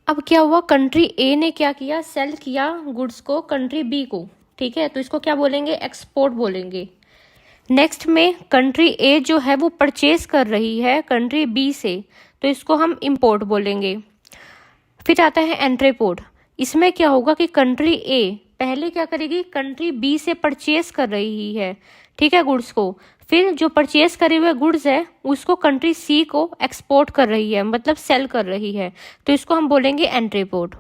अब क्या हुआ? कंट्री ए ने क्या किया? सेल किया गुड्स को कंट्री बी को, ठीक है, तो इसको क्या बोलेंगे? एक्सपोर्ट बोलेंगे। नेक्स्ट में कंट्री ए जो है वो परचेज कर रही है कंट्री बी से, तो इसको हम इंपोर्ट बोलेंगे। फिर आता है एंट्री पोर्ट। इसमें क्या होगा कि कंट्री ए पहले क्या करेगी? कंट्री बी से परचेज कर रही है, ठीक है, गुड्स को, फिर जो परचेज करे हुए गुड्स है उसको कंट्री सी को एक्सपोर्ट कर रही है, मतलब सेल कर रही है, तो इसको हम बोलेंगे एंट्री पोर्ट।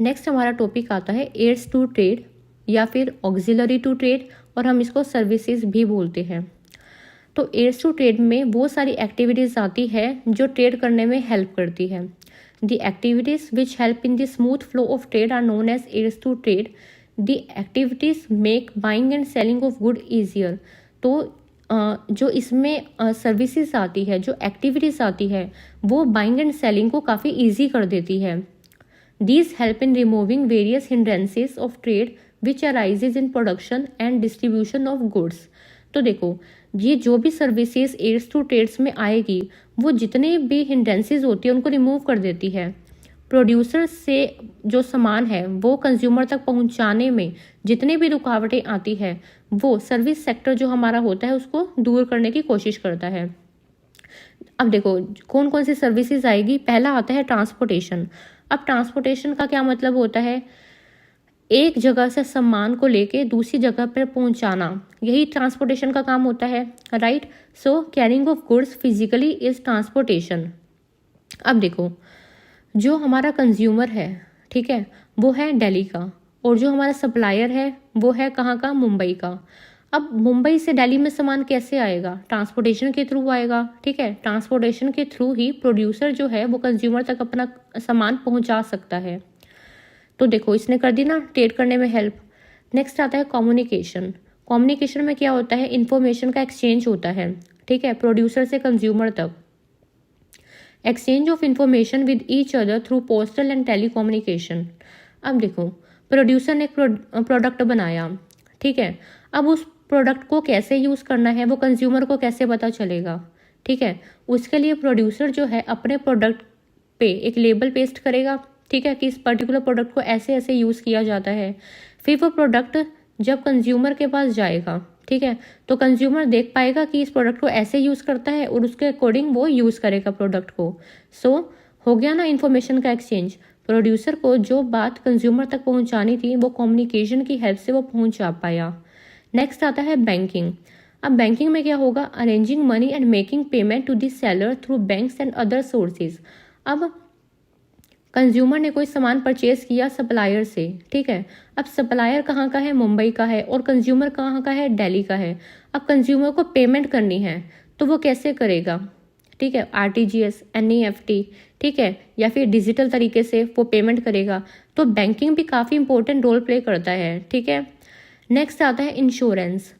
नेक्स्ट हमारा टॉपिक आता है एड्स टू ट्रेड या फिर ऑक्सिलरी टू ट्रेड, और हम इसको सर्विसेज भी बोलते हैं। तो एड्स टू ट्रेड में वो सारी एक्टिविटीज़ आती है जो ट्रेड करने में हेल्प करती है। The activities which help in the smooth flow of trade are known as aids to trade. The activities make buying and selling of good easier. तो जो इसमें सर्विसेज आती है, जो एक्टिविटीज़ आती है, वो बाइंग एंड सेलिंग को काफ़ी ईजी कर देती है। These help in removing various hindrances of trade which arises in production and distribution of goods. तो देखो, ये जो भी सर्विसेज एड्स टू ट्रेड्स में आएगी वो जितने भी हिंड्रेंसेस होती है उनको रिमूव कर देती है। प्रोड्यूसर से जो सामान है वो कंज्यूमर तक पहुंचाने में जितने भी रुकावटें आती है वो सर्विस सेक्टर जो हमारा होता है उसको दूर करने की कोशिश करता है। अब देखो कौन कौन सी सर्विसेज आएगी। पहला आता है ट्रांसपोर्टेशन। अब ट्रांसपोर्टेशन का क्या मतलब होता है? एक जगह से सामान को लेके दूसरी जगह पर पहुंचाना, यही ट्रांसपोर्टेशन का काम होता है, right. So carrying of goods physically is transportation. अब देखो, जो हमारा कंज्यूमर है, ठीक है, वो है दिल्ली का, और जो हमारा सप्लायर है वो है कहाँ का? मुंबई का। अब मुंबई से दिल्ली में सामान कैसे आएगा? ट्रांसपोर्टेशन के थ्रू आएगा, ठीक है। ट्रांसपोर्टेशन के थ्रू ही प्रोड्यूसर जो है वो कंज्यूमर तक अपना सामान पहुंचा सकता है। तो देखो इसने कर दी ना ट्रेड करने में हेल्प। नेक्स्ट आता है कम्युनिकेशन। कम्युनिकेशन में क्या होता है? इंफॉर्मेशन का एक्सचेंज होता है, ठीक है, प्रोड्यूसर से कंज्यूमर तक। Exchange of information with each other through postal and telecommunication. अब देखो, प्रोड्यूसर ने एक प्रोडक्ट बनाया, ठीक है, अब उस प्रोडक्ट को कैसे यूज़ करना है वो कंज्यूमर को कैसे पता चलेगा? ठीक है, उसके लिए प्रोड्यूसर जो है अपने प्रोडक्ट पे एक लेबल पेस्ट करेगा, ठीक है, कि इस पर्टिकुलर प्रोडक्ट को ऐसे ऐसे यूज़ किया जाता है। फिर वो प्रोडक्ट जब कंज्यूमर के पास जाएगा, ठीक है, तो कंज्यूमर देख पाएगा कि इस प्रोडक्ट को ऐसे यूज़ करता है और उसके अकॉर्डिंग वो यूज़ करेगा प्रोडक्ट को। सो हो गया ना इन्फॉर्मेशन का एक्सचेंज। प्रोड्यूसर को जो बात कंज्यूमर तक पहुंचानी थी वो कम्युनिकेशन की हेल्प से वो पहुंचा पाया। नेक्स्ट आता है बैंकिंग। अब बैंकिंग में क्या होगा? Arranging money and making payment to the seller through banks and other sources. अब कंज्यूमर ने कोई सामान परचेज किया सप्लायर से, ठीक है, अब सप्लायर कहाँ का है? मुंबई का है, और कंज्यूमर कहाँ का है? दिल्ली का है। अब कंज्यूमर को पेमेंट करनी है तो वो कैसे करेगा? ठीक है, आरटीजीएस, एनईएफटी, ठीक है, या फिर डिजिटल तरीके से वो पेमेंट करेगा। तो बैंकिंग भी काफ़ी इंपॉर्टेंट रोल प्ले करता है, ठीक है। नेक्स्ट आता है इंश्योरेंस।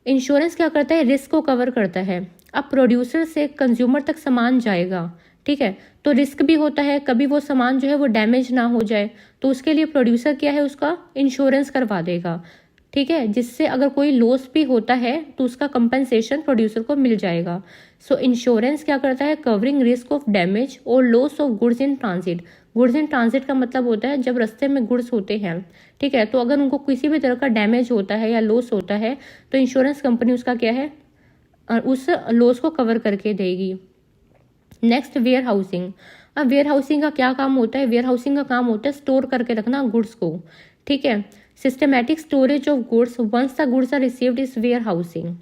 इंश्योरेंस क्या करता है? रिस्क को कवर करता है। अब प्रोड्यूसर से कंज्यूमर तक सामान जाएगा, ठीक है, तो रिस्क भी होता है, कभी वो सामान जो है वो डैमेज ना हो जाए, तो उसके लिए प्रोड्यूसर क्या है? उसका इंश्योरेंस करवा देगा, ठीक है, जिससे अगर कोई लॉस भी होता है तो उसका कंपनसेशन प्रोड्यूसर को मिल जाएगा। सो इंश्योरेंस क्या करता है? कवरिंग रिस्क ऑफ डैमेज और loss of goods in transit. Goods in transit का मतलब होता है जब रास्ते में गुड्स होते हैं, ठीक है, तो अगर उनको किसी भी तरह का डैमेज होता है या लॉस होता है तो इंश्योरेंस कंपनी उसका क्या है? उस लॉस को कवर करके देगी। Next warehousing. अब वेयर हाउसिंग का क्या काम होता है? वेयर हाउसिंग का काम होता है स्टोर करके रखना गुड्स को, ठीक है। Systematic storage of goods once the goods are received is warehousing.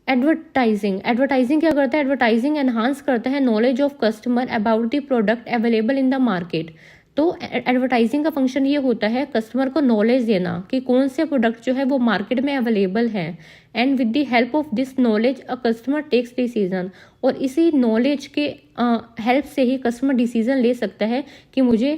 Advertising क्या करता है? एडवर्टाइजिंग एनहांस करता है knowledge of customer about the product available in the market. तो एडवर्टाइजिंग का फंक्शन ये होता है कस्टमर को नॉलेज देना कि कौन से प्रोडक्ट जो है वो मार्केट में अवेलेबल है, and with the help of this knowledge a customer takes decision. और इसी नॉलेज के हेल्प से ही कस्टमर डिसीजन ले सकता है कि मुझे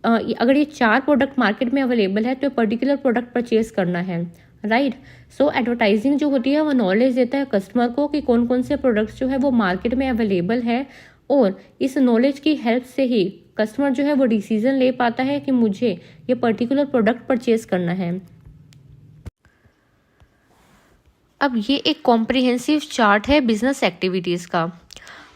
अगर ये 4 प्रोडक्ट मार्केट में अवेलेबल है तो पर्टिकुलर प्रोडक्ट परचेज करना है, राइट। सो एडवर्टाइजिंग जो होती है वो नॉलेज देता है कस्टमर को कि कौन कौन से प्रोडक्ट्स जो है वो मार्केट में अवेलेबल है, और इस नॉलेज की हेल्प से ही कस्टमर जो है वो डिसीजन ले पाता है कि मुझे ये पर्टिकुलर प्रोडक्ट परचेज करना है। अब ये एक कॉम्प्रिहेंसिव चार्ट है बिजनेस एक्टिविटीज़ का।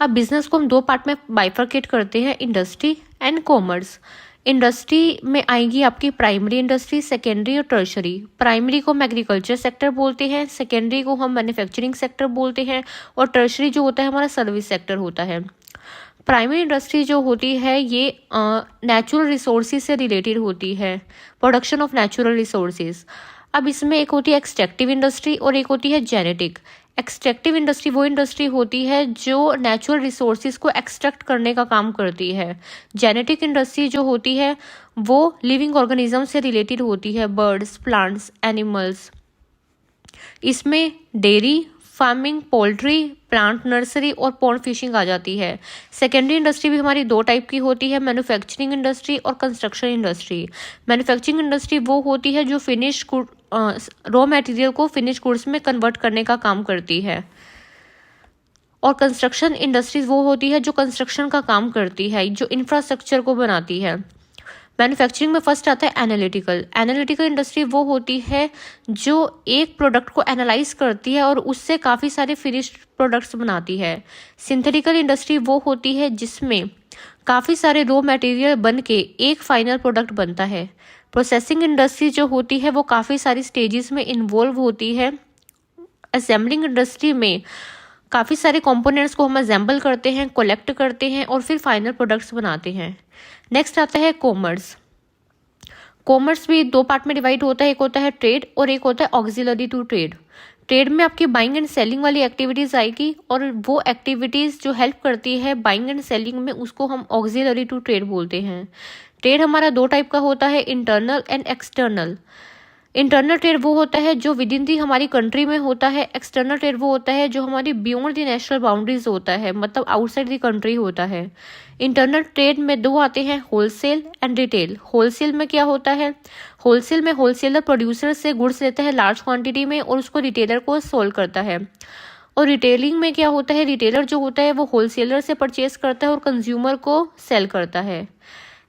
अब बिजनेस को हम 2 पार्ट में बाइफरकेट करते हैं, इंडस्ट्री एंड कॉमर्स। इंडस्ट्री में आएगी आपकी प्राइमरी इंडस्ट्री, सेकेंडरी और टर्शरी। प्राइमरी को हम एग्रीकल्चर सेक्टर बोलते हैं, सेकेंडरी को हम मैन्युफैक्चरिंग सेक्टर बोलते हैं, और टर्शरी जो होता है हमारा सर्विस सेक्टर होता है। प्राइमरी इंडस्ट्री जो होती है ये नेचुरल रिसोर्सेज से रिलेटेड होती है, प्रोडक्शन ऑफ नेचुरल रिसोर्सेज। अब इसमें एक होती है एक्सट्रैक्टिव इंडस्ट्री और एक होती है जेनेटिक। एक्सट्रैक्टिव इंडस्ट्री वो इंडस्ट्री होती है जो नेचुरल रिसोर्सेज को एक्सट्रैक्ट करने का काम करती है। जेनेटिक इंडस्ट्री जो होती है वो लिविंग ऑर्गेनिज्म से रिलेटेड होती है, बर्ड्स, प्लांट्स, एनिमल्स। इसमें dairy farming, poultry, plant nursery और पॉन्ड फिशिंग आ जाती है। सेकेंडरी इंडस्ट्री भी हमारी 2 टाइप की होती है, मैन्युफैक्चरिंग इंडस्ट्री और कंस्ट्रक्शन इंडस्ट्री। मैन्युफैक्चरिंग इंडस्ट्री वो होती है जो फिनिश रॉ मटेरियल को फिनिश गुड्स में कन्वर्ट करने का काम करती है, और कंस्ट्रक्शन इंडस्ट्रीज वो होती है जो कंस्ट्रक्शन का काम करती है, जो इंफ्रास्ट्रक्चर को बनाती है। मैन्युफैक्चरिंग में फर्स्ट आता है एनालिटिकल। एनालिटिकल इंडस्ट्री वो होती है जो एक प्रोडक्ट को एनालाइज करती है और उससे काफ़ी सारे फिनिश्ड प्रोडक्ट्स बनाती है। सिंथेटिकल इंडस्ट्री वो होती है जिसमें काफ़ी सारे रॉ मटेरियल बन के एक फाइनल प्रोडक्ट बनता है। प्रोसेसिंग इंडस्ट्री जो होती है वो काफ़ी सारी स्टेजेस में इन्वॉल्व होती है। असेंबलिंग इंडस्ट्री में काफ़ी सारे कंपोनेंट्स को हम असेंबल करते हैं, कलेक्ट करते हैं और फिर फाइनल प्रोडक्ट्स बनाते हैं। नेक्स्ट आता है कॉमर्स। कॉमर्स भी 2 पार्ट में डिवाइड होता है, एक होता है ट्रेड और एक होता है ऑक्सिलरी टू ट्रेड। ट्रेड में आपकी बाइंग एंड सेलिंग वाली एक्टिविटीज़ आएगी, और वो एक्टिविटीज़ जो हेल्प करती है बाइंग एंड सेलिंग में उसको हम ऑक्सिलरी टू ट्रेड बोलते हैं। ट्रेड हमारा 2 टाइप का होता है, internal and external. Internal trade वो होता है जो विद इन दी हमारी कंट्री में होता है। एक्सटर्नल ट्रेड वो होता है जो हमारी बियॉन्ड दी नेशनल बाउंड्रीज होता है, मतलब आउटसाइड दी कंट्री होता है। इंटरनल ट्रेड में 2 आते हैं, होलसेल एंड रिटेल। होलसेल में क्या होता है? होलसेल में होलसेलर प्रोड्यूसर से गुड्स लेता है लार्ज क्वांटिटी में और उसको रिटेलर को सोल्व करता है। और रिटेलिंग में क्या होता है? रिटेलर जो होता है वो होलसेलर से परचेज करता है और कंज्यूमर को सेल करता है।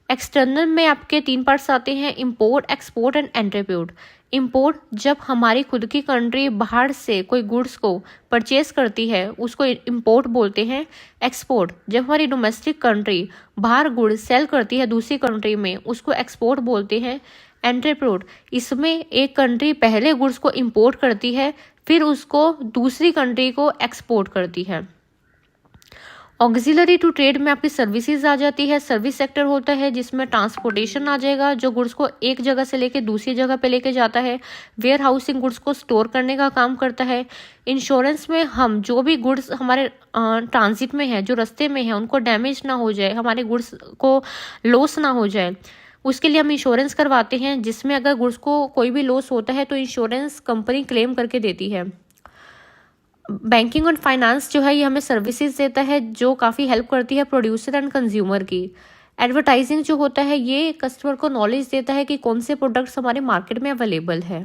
एक्सटर्नल में आपके 3 पार्ट्स आते हैं, import, export and entrepreneur. Import जब हमारी खुद की कंट्री बाहर से कोई गुड्स को परचेज करती है उसको इंपोर्ट बोलते हैं। एक्सपोर्ट जब हमारी डोमेस्टिक कंट्री बाहर गुड्स सेल करती है दूसरी कंट्री में उसको एक्सपोर्ट बोलते हैं। एंटरप्रेन्योर इसमें एक कंट्री पहले गुड्स को इंपोर्ट करती है फिर उसको दूसरी कंट्री को एक्सपोर्ट करती है। ऑक्सिलरी टू ट्रेड में आपकी सर्विसेज आ जाती है। सर्विस सेक्टर होता है जिसमें ट्रांसपोर्टेशन आ जाएगा, जो गुड्स को एक जगह से लेके दूसरी जगह पे लेके जाता है। वेयर हाउसिंग गुड्स को स्टोर करने का काम करता है। इंश्योरेंस में हम जो भी गुड्स हमारे ट्रांजिट में है, जो रास्ते में है, उनको डैमेज ना हो जाए, हमारे गुड्स को लॉस ना हो जाए, उसके लिए हम इंश्योरेंस करवाते हैं, जिसमें अगर गुड्स को कोई भी लॉस होता है तो इंश्योरेंस कंपनी क्लेम करके देती है। बैंकिंग और फाइनेंस जो है ये हमें सर्विसेज देता है जो काफ़ी हेल्प करती है प्रोड्यूसर एंड कंज्यूमर की। एडवर्टाइजिंग जो होता है ये कस्टमर को नॉलेज देता है कि कौन से प्रोडक्ट्स हमारे मार्केट में अवेलेबल है।